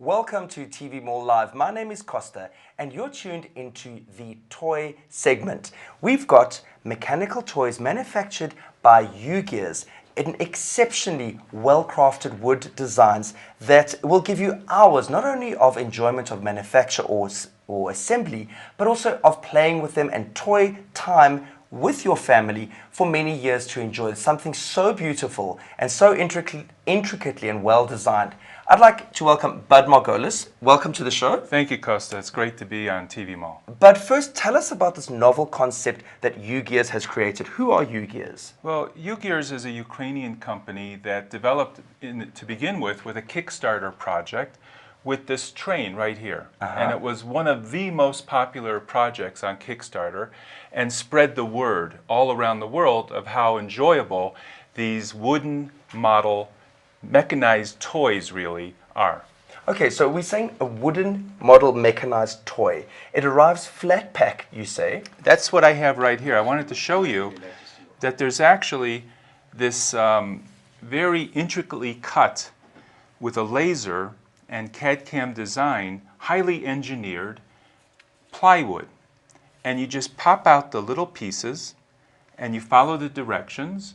Welcome to TV Mall Live. My name is Costa and you're tuned into the toy segment. We've got mechanical toys manufactured by UGEARS in exceptionally well-crafted wood designs that will give you hours not only of enjoyment of manufacture or assembly, but also of playing with them and toy time with your family for many years to enjoy something so beautiful and so intricately and well designed. I'd like to welcome Bud Margolis. Welcome to the show. Thank you, Costa. It's great to be on TV Mall. But first, tell us about this novel concept that UGEARS has created. Who are UGEARS? Well, UGEARS is a Ukrainian company that developed, to begin with a Kickstarter project with this train right here. And it was one of the most popular projects on Kickstarter and spread the word all around the world of how enjoyable these wooden model mechanized toys really are. Okay, so we're saying a wooden model mechanized toy. It arrives flat pack, you say? That's what I have right here. I wanted to show you that there's actually this very intricately cut with a laser and CAD/CAM design, highly engineered plywood. And you just pop out the little pieces and you follow the directions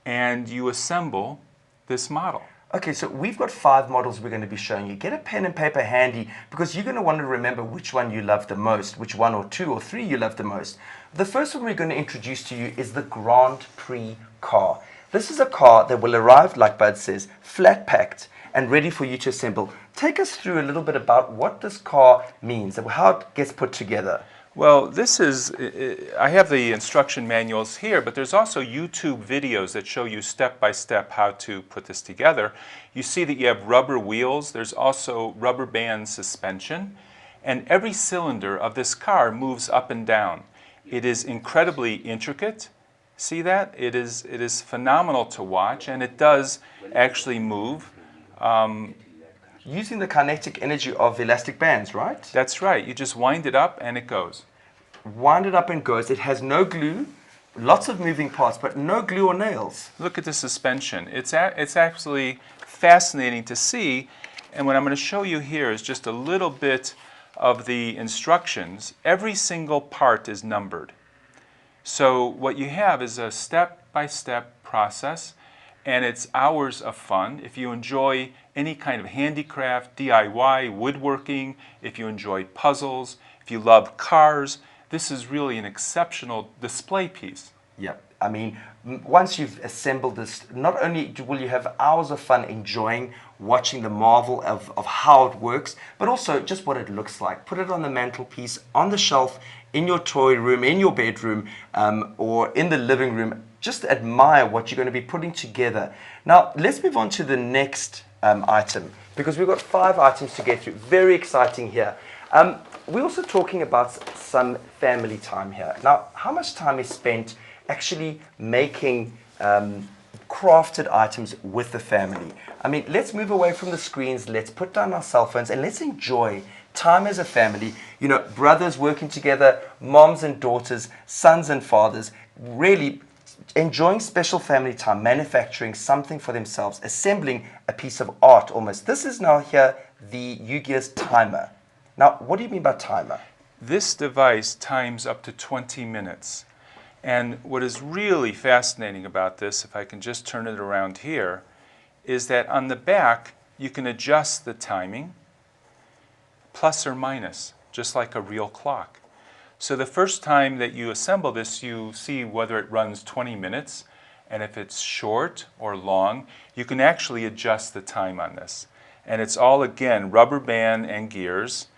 and you assemble this model. Okay, so we've got 5 models we're going to be showing you. Get a pen and paper handy because you're going to want to remember which one you love the most, which 1 or 2 or 3 you love the most. The first one we're going to introduce to you is the Grand Prix car. This is a car that will arrive, like Bud says, flat packed and ready for you to assemble. Take us through a little bit about what this car means and how it gets put together. Well, this is, I have the instruction manuals here, but there's also YouTube videos that show you step by step how to put this together. You see that you have rubber wheels, there's also rubber band suspension, and every cylinder of this car moves up and down. It is incredibly intricate. See that? It is phenomenal to watch, and it does actually move. Using the kinetic energy of elastic bands, right? That's right. You just wind it up and it goes. Wind it up and goes. It has no glue, lots of moving parts, but no glue or nails. Look at the suspension. It's actually fascinating to see. And what I'm going to show you here is just a little bit of the instructions. Every single part is numbered. So what you have is a step-by-step process. And it's hours of fun. If you enjoy any kind of handicraft, DIY, woodworking, if you enjoy puzzles, if you love cars, this is really an exceptional display piece. Yeah, I mean, once you've assembled this, not only will you have hours of fun enjoying watching the marvel of how it works, but also just what it looks like. Put it on the mantelpiece, on the shelf, in your toy room, in your bedroom, or in the living room. Just admire what you're going to be putting together. Now, let's move on to the next item, because we've got 5 items to get through. Very exciting here. We're also talking about some family time here. Now, how much time is spent actually making crafted items with the family? I mean, let's move away from the screens, let's put down our cell phones, and let's enjoy time as a family. You know, brothers working together, moms and daughters, sons and fathers, really enjoying special family time, manufacturing something for themselves, assembling a piece of art almost. This is now here the UGEARS timer. Now, what do you mean by timer? This device times up to 20 minutes. And what is really fascinating about this, if I can just turn it around here, is that on the back you can adjust the timing plus or minus, just like a real clock. So the first time that you assemble this, you see whether it runs 20 minutes, and if it's short or long, you can actually adjust the time on this. And it's all, again, rubber band and gears,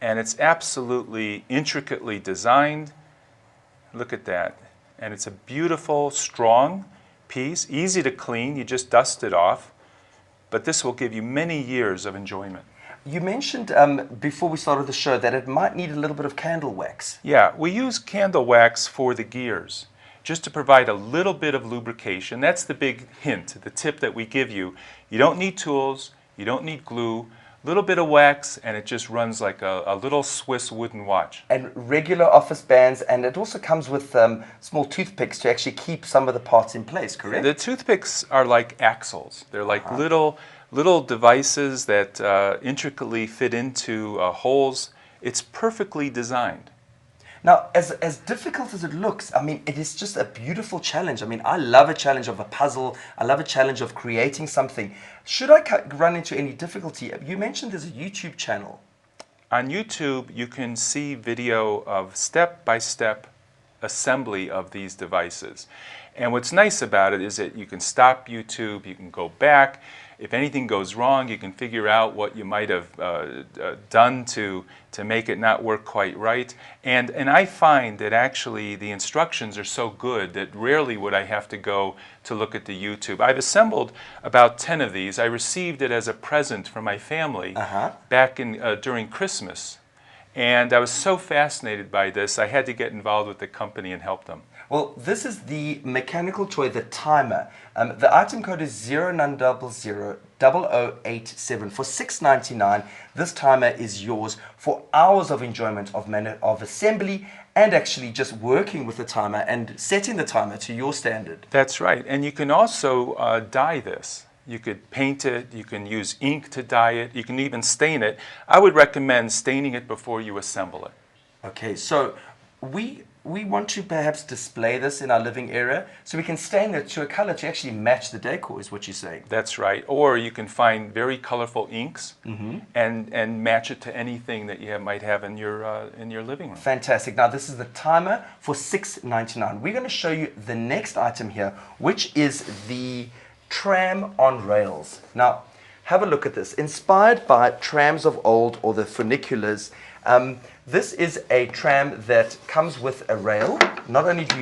and it's absolutely intricately designed. Look at that. And it's a beautiful, strong piece, easy to clean, you just dust it off, but this will give you many years of enjoyment. You mentioned before we started the show that it might need a little bit of candle wax. Yeah, we use candle wax for the gears, just to provide a little bit of lubrication. That's the big hint, the tip that we give you. You don't need tools, you don't need glue, a little bit of wax, and it just runs like a little Swiss wooden watch. And regular office bands, and it also comes with small toothpicks to actually keep some of the parts in place, correct? The toothpicks are like axles. They're like little little devices that intricately fit into holes. It's perfectly designed. Now, as difficult as it looks, I mean, it is just a beautiful challenge. I mean, I love a challenge of a puzzle. I love a challenge of creating something. Should I run into any difficulty? You mentioned there's a YouTube channel. On YouTube, you can see video of step-by-step assembly of these devices. And what's nice about it is that you can stop YouTube, you can go back. If anything goes wrong, you can figure out what you might have done to make it not work quite right. And I find that actually the instructions are so good that rarely would I have to go to look at the YouTube. I've assembled about 10 of these. I received it as a present from my family back in during Christmas. And I was so fascinated by this, I had to get involved with the company and help them. Well, this is the mechanical toy, the timer. The item code is 09000087 for $6.99. This timer is yours for hours of enjoyment of assembly and actually just working with the timer and setting the timer to your standard. That's right. And you can also dye this. You could paint it, you can use ink to dye it, you can even stain it. I would recommend staining it before you assemble it. Okay, so we want to perhaps display this in our living area, so we can stain it to a color to actually match the decor, is what you're saying. That's right. Or you can find very colorful inks and match it to anything that you might have in your living room. Fantastic. Now this is the timer for $6.99. We're going to show you the next item here, which is the tram on rails. Now, have a look at this. Inspired by trams of old or the funiculars, this is a tram that comes with a rail. Not only do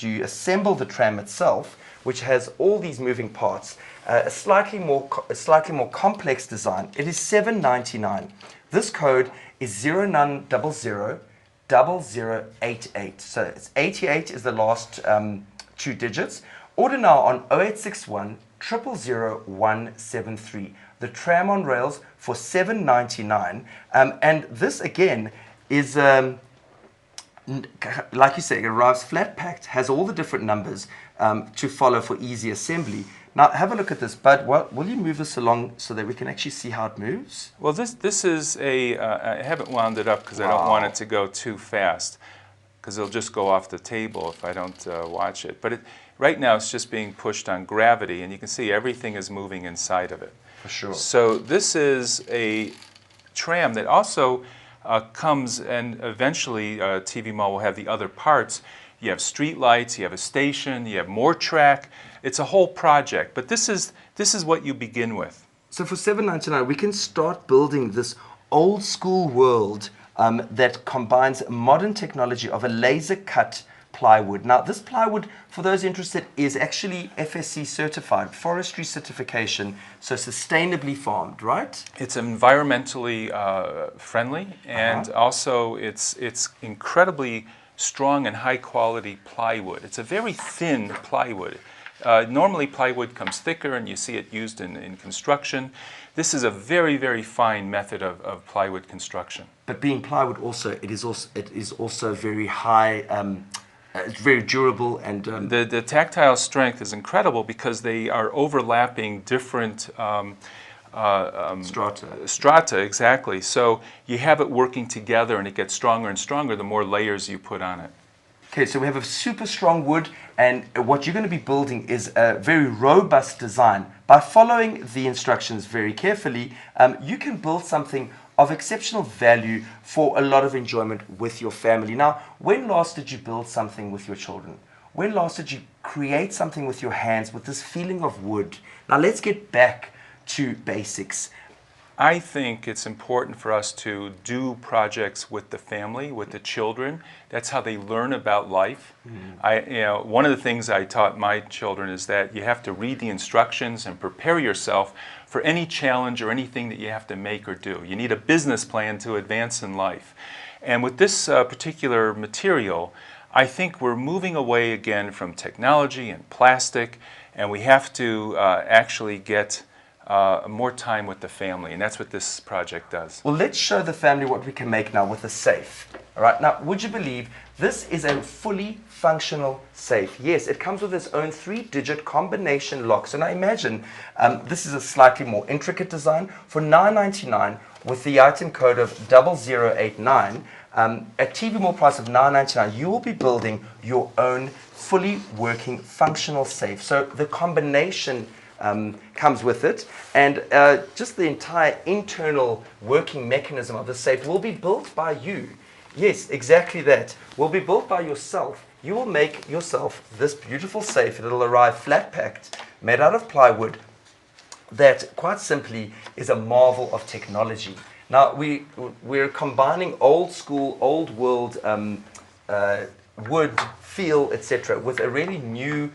you assemble the tram itself, which has all these moving parts, a slightly more complex design. It is $7.99. This code is 09000088. So it's 88 is the last two digits. Order now on 0861 000173. The tram on rails for $7.99. And this again is, like you say, it arrives flat packed, has all the different numbers to follow for easy assembly. Now have a look at this, Bud. Will you move this along so that we can actually see how it moves? Well, this is I haven't wound it up because I don't want it to go too fast, because it'll just go off the table if I don't watch it. But right now it's just being pushed on gravity, and you can see everything is moving inside of it. For sure. So this is a tram that also comes, and eventually TV Mall will have the other parts. You have street lights, you have a station, you have more track. It's a whole project, but this is what you begin with. So for $7.99, we can start building this old school world that combines modern technology of a laser cut plywood. Now this plywood, for those interested, is actually FSC certified, forestry certification, so sustainably farmed, right? It's environmentally friendly, and also it's incredibly strong and high quality plywood. It's a very thin plywood. Normally plywood comes thicker and you see it used in construction. This is a very, very fine method of plywood construction. But being plywood also, it is also very high, it's very durable, and the tactile strength is incredible because they are overlapping different strata, exactly. So you have it working together and it gets stronger and stronger the more layers you put on it. Okay, so we have a super strong wood, and what you're going to be building is a very robust design. By following the instructions very carefully, you can build something of exceptional value for a lot of enjoyment with your family. Now, when last did you build something with your children? When last did you create something with your hands with this feeling of wood? Now, let's get back to basics. I think it's important for us to do projects with the family, with the children. That's how they learn about life. One of the things I taught my children is that you have to read the instructions and prepare yourself for any challenge or anything that you have to make or do. You need a business plan to advance in life. And with this particular material, I think we're moving away again from technology and plastic, and we have to actually get more time with the family, and that's what this project does. Well, let's show the family what we can make now with a safe. All right, now, would you believe this is a fully functional safe? Yes, it comes with its own 3-digit combination lock. So now imagine this is a slightly more intricate design. For $9.99 with the item code of 0089, at TV Mall price of $9.99, you will be building your own fully working functional safe. So the combination comes with it, and just the entire internal working mechanism of the safe will be built by you. Yes, exactly that. Will be built by yourself. You will make yourself this beautiful safe. It'll arrive flat packed, made out of plywood, that quite simply is a marvel of technology. Now, we're combining old school, old world wood feel, etc., with a really new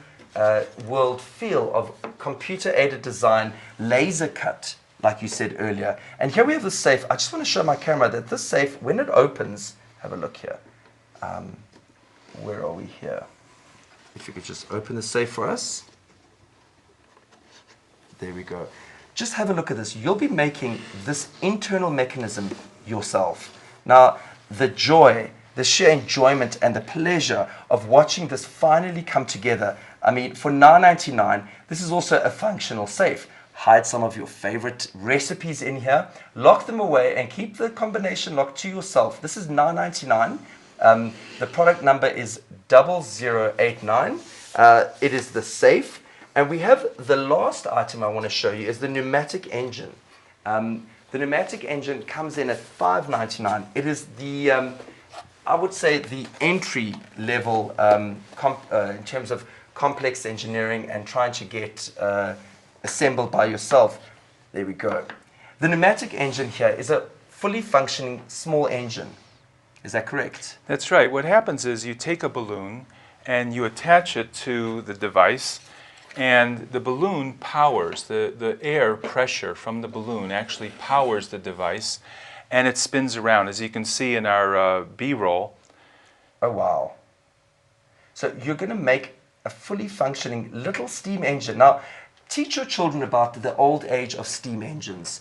world feel of computer-aided design, laser cut, like you said earlier. And here we have the safe. I just want to show my camera that this safe, when it opens, have a look here. Where are we here? If you could just open the safe for us. There we go. Just have a look at this. You'll be making this internal mechanism yourself. Now, the joy, the sheer enjoyment and the pleasure of watching this finally come together. I mean, for $9.99, this is also a functional safe. Hide some of your favorite recipes in here, lock them away, and keep the combination lock to yourself. This is $9.99. The product number is 0089. It is the safe. And we have the last item I want to show you is the pneumatic engine. The pneumatic engine comes in at $5.99. It is the, I would say, the entry level in terms of complex engineering and trying to get assembled by yourself. There we go. The pneumatic engine here is a fully functioning small engine. Is that correct? That's right. What happens is you take a balloon and you attach it to the device, and the balloon powers, the air pressure from the balloon actually powers the device, and it spins around, as you can see in our B-roll. Oh, wow. So you're going to make a fully functioning little steam engine. Now, teach your children about the old age of steam engines.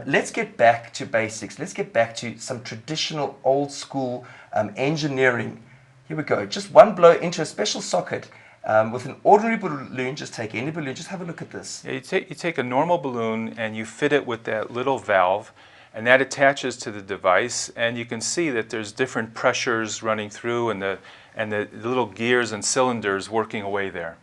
Let's get back to basics. Let's get back to some traditional old school engineering. Here we go. Just one blow into a special socket with an ordinary balloon. Just take any balloon. Just have a look at this. Yeah, you take a normal balloon and you fit it with that little valve, and that attaches to the device, and you can see that there's different pressures running through and the little gears and cylinders working away there.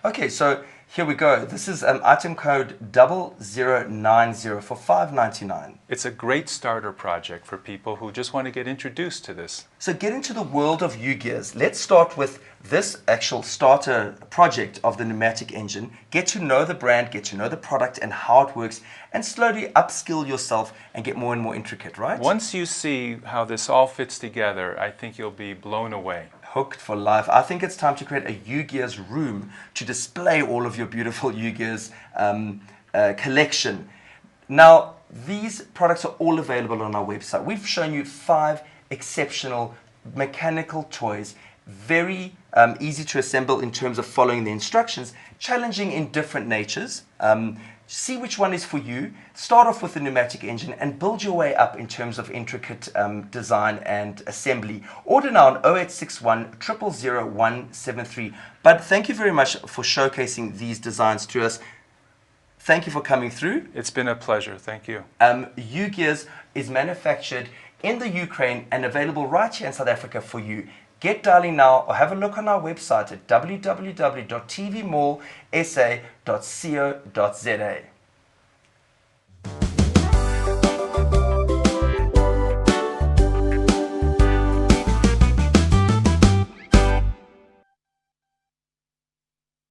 Okay, so here we go. This is item code 0090 for $5.99. It's a great starter project for people who just want to get introduced to this. So get into the world of UGEARS. Let's start with this actual starter project of the pneumatic engine. Get to know the brand, get to know the product and how it works, and slowly upskill yourself and get more and more intricate, right? Once you see how this all fits together, I think you'll be blown away. Hooked for life. I think it's time to create a UGEARS room to display all of your beautiful UGEARS collection. Now, these products are all available on our website. We've shown you 5 exceptional mechanical toys, very easy to assemble in terms of following the instructions, challenging in different natures. See which one is for you. Start off with the pneumatic engine and build your way up in terms of intricate design and assembly. Order now on 0861 000 173. But thank you very much for showcasing these designs to us. Thank you for coming through. It's been a pleasure. Thank you. UGEARS is manufactured in the Ukraine and available right here in South Africa for you. Get dialing now or have a look on our website at www.tvmallsa.co.za.